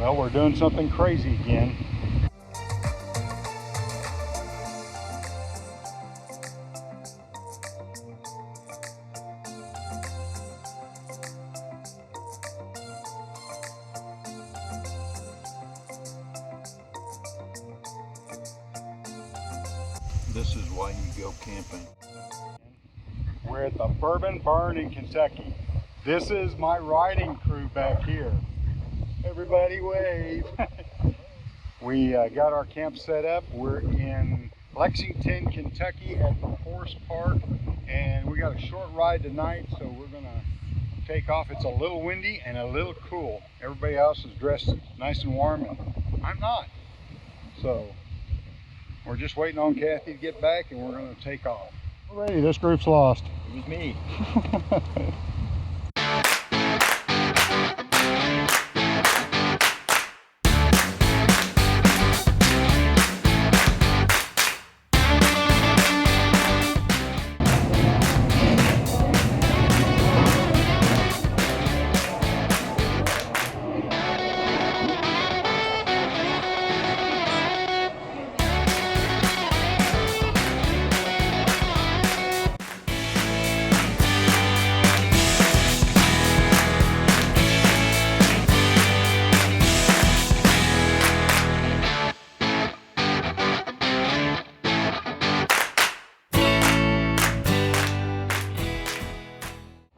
Well, we're doing something crazy again. This is why you go camping. We're at the Bourbon Burn in Kentucky. This is my riding crew back here. Everybody wave. We got our camp set up. We're in Lexington, Kentucky at the horse park, and we got a short ride tonight, so we're gonna take off. It's a little windy and a little cool. Everybody else is dressed nice and warm, and I'm not. So we're just waiting on Kathy to get back, and we're gonna take off. Alrighty, this group's lost. It was me.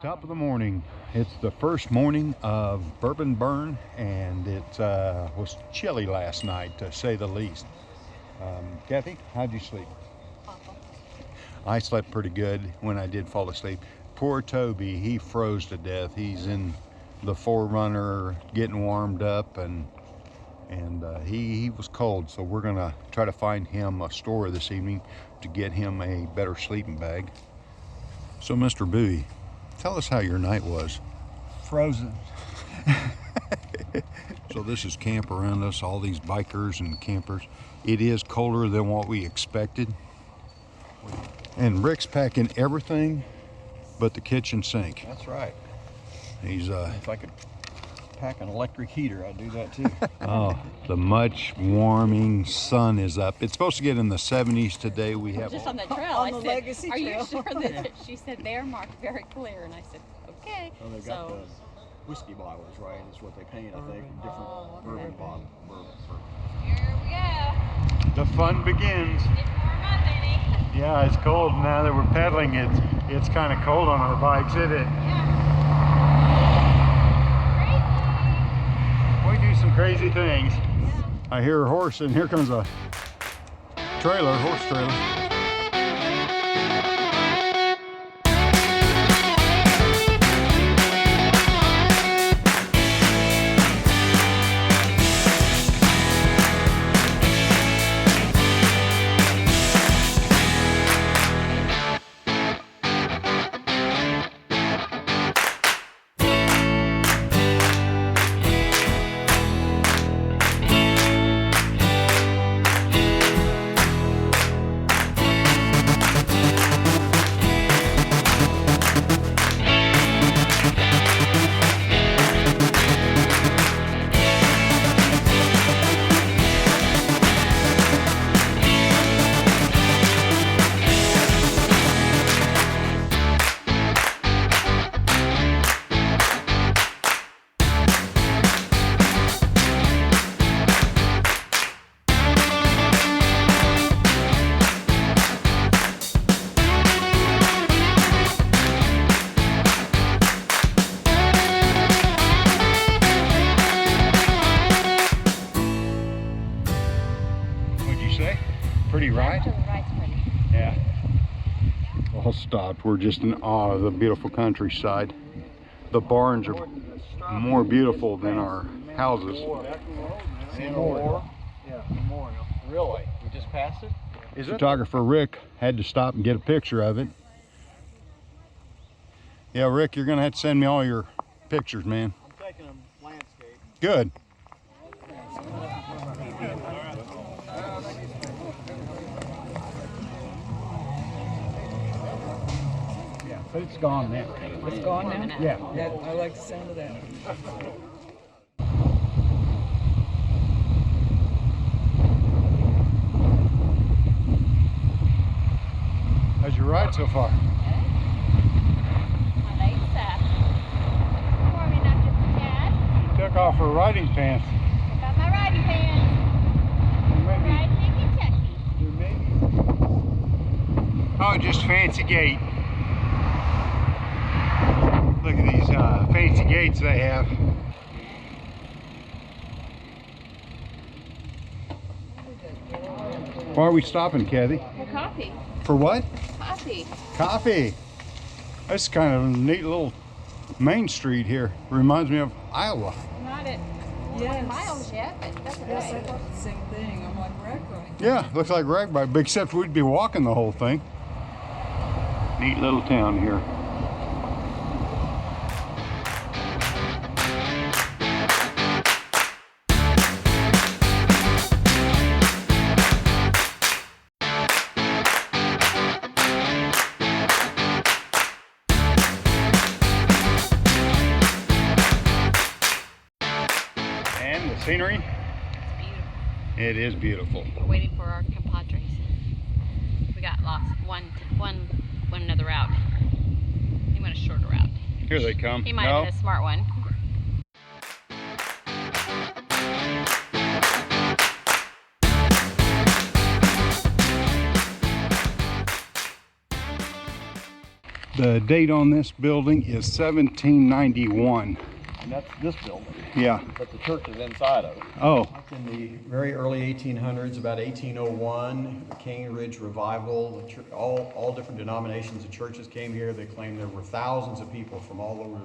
Top of the morning. It's the first morning of Bourbon Burn, and it was chilly last night, to say the least. Kathy, how'd you sleep? Awful. I slept pretty good when I did fall asleep. Poor Toby, he froze to death. He's in the Forerunner getting warmed up, and he was cold. So we're gonna try to find him a store this evening to get him a better sleeping bag. So Mr. Bowie, tell us how your night was. Frozen. So this is camp around us, all these bikers and campers. It is colder than what we expected. And Rick's packing everything but the kitchen sink. That's right. He's If I could pack an electric heater, I'd do that too. oh, the much warming sun is up. It's supposed to get in the 70s today. We have Just on that trail. On I the said, Legacy are Trail. you sure that she said they're marked very clear? And I said, okay. Well, they've got the whiskey bottles, right? Is what they paint, I think. Different bourbon bottle. Here we go. the fun begins. It's warm up, baby. Yeah, it's cold now that we're pedaling. It's kind of cold on our bikes, isn't it? Yeah. We do some crazy things. I hear a horse, and here comes a trailer, horse trailer. Pretty ride? The ride's pretty. Yeah. All stopped. We're just in awe of the beautiful countryside. The barns are more beautiful than our houses. Memorial. Yeah, Memorial. Really? We just passed it? Is it? Photographer Rick had to stop and get a picture of it. Yeah, Rick, you're gonna have to send me all your pictures, man. I'm taking them landscape. Good. But it's gone now. It's gone now? Yeah. Yeah, I like the sound of that. out so far? My legs warming up just a tad. She took off her riding pants. Took off my riding pants. Riding in Kentucky. Oh, just fancy gate. Look at these fancy gates they have. Why are we stopping, Kathy? For coffee. For what? Coffee. Coffee. That's kind of a neat little main street here. Reminds me of Iowa. Not at 20 miles yet, but that's okay. Yes, I thought the same thing. I'm like, rag right. Yeah, looks like Ragbite, but except we'd be walking the whole thing. Neat little town here. And the scenery? It's beautiful. It is beautiful. We're waiting for our compadres. We got lost one another route. He went a shorter route. Here they come. He might have been a smart one. The date on this building is 1791. And that's this building. Yeah. But the church is inside of it. Oh, In the very early 1800s, about 1801, the Cane Ridge Revival, all different denominations of churches came here. They claimed there were thousands of people from all over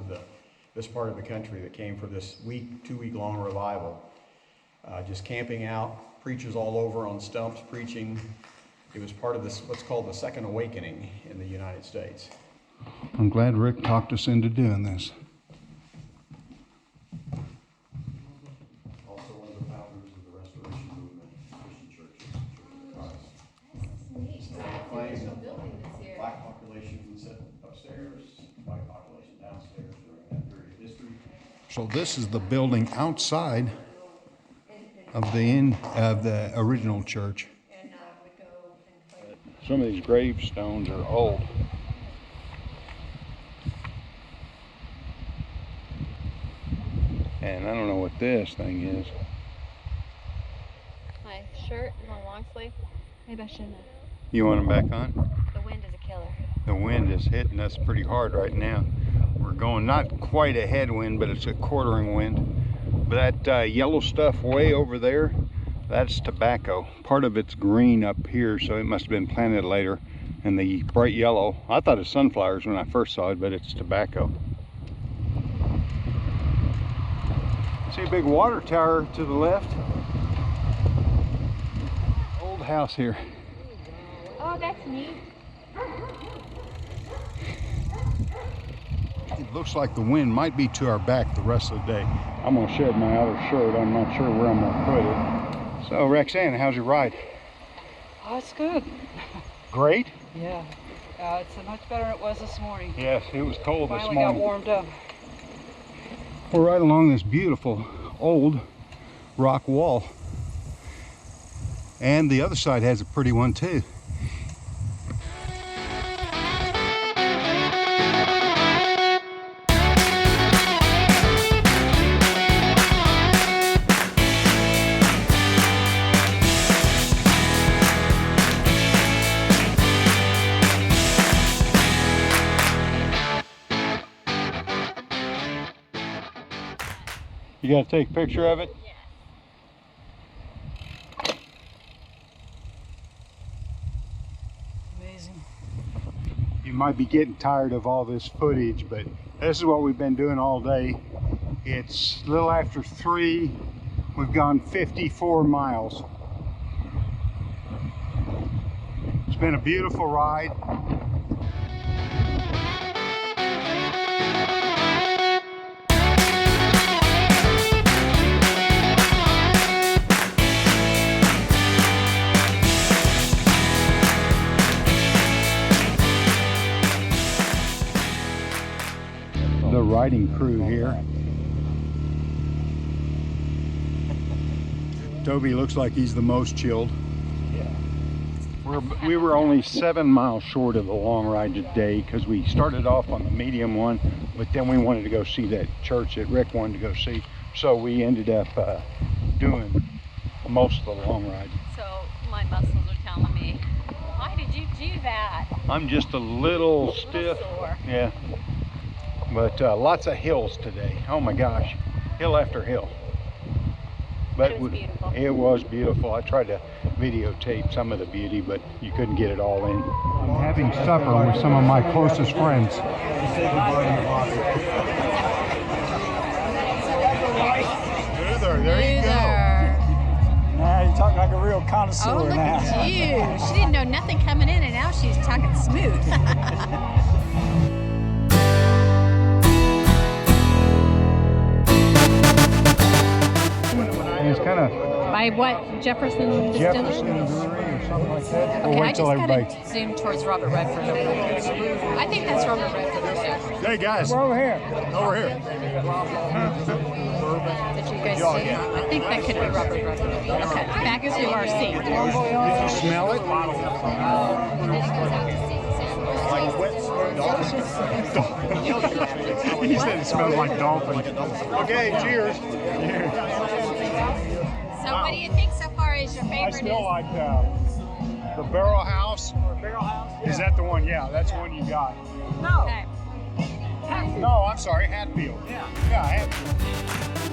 this part of the country that came for this 2-week long revival. Just camping out, preachers all over on stumps preaching. It was part of this, what's called the Second Awakening in the United States. I'm glad Rick talked us into doing this. Also one of the founders of the Restoration Movement, Christian churches, Church of Christ. Black population set upstairs, white population downstairs during that period of history. So this is the building outside of the original church. Some of these gravestones are old. And I don't know what this thing is. My shirt, my long sleeve. Maybe I shouldn't have. You want them back on? The wind is a killer. The wind is hitting us pretty hard right now. We're going not quite a headwind, but it's a quartering wind. But that yellow stuff way over there, that's tobacco. Part of it's green up here, so it must have been planted later. And the bright yellow, I thought it was sunflowers when I first saw it, but it's tobacco. See a big water tower to the left. Old house here. Oh, that's neat. It looks like the wind might be to our back the rest of the day. I'm gonna shed my outer shirt. I'm not sure where I'm gonna put it. So Roxanne, how's your ride? Oh, it's good. Great? Yeah. It's much better than it was this morning. Yes, it was cold this Finally got morning. warmed up. We're right along this beautiful old rock wall. And the other side has a pretty one too. You gotta take a picture of it? Amazing. You might be getting tired of all this footage, but this is what we've been doing all day. It's a little after 3. We've gone 54 miles. It's been a beautiful ride. The riding crew here. Toby looks like he's the most chilled. Yeah. We were only 7 miles short of the long ride today because we started off on the medium one, but then we wanted to go see that church that Rick wanted to go see. So we ended up doing most of the long ride. So my muscles are telling me, why did you do that? I'm just a little stiff. Sore. Yeah. But lots of hills today. Oh my gosh, hill after hill. But It was beautiful. It was beautiful. I tried to videotape some of the beauty, but you couldn't get it all in. I'm having supper with some of my closest friends. There you go. Now you're talking like a real connoisseur Oh, look now. at you. She didn't know nothing coming in, and now she's talking smooth. And it's kind of By what? Jefferson Distillery? Jefferson Brewery or something like that. We'll Okay, I wait just till everybody. gotta zoom towards Robert Redford over there. I think that's Robert Redford over there. Hey guys, We're over here. over here. Did you guys see? I think that could be Robert Redford. Okay, back to our seat. Did you smell it? He said it smells like dolphin. Okay, cheers. So what do you think so far is your I favorite? still like the Barrel House. Barrel House? Is that the one? Yeah, that's the one you got. No. Okay. No, I'm sorry, Hatfield. Yeah, Hatfield.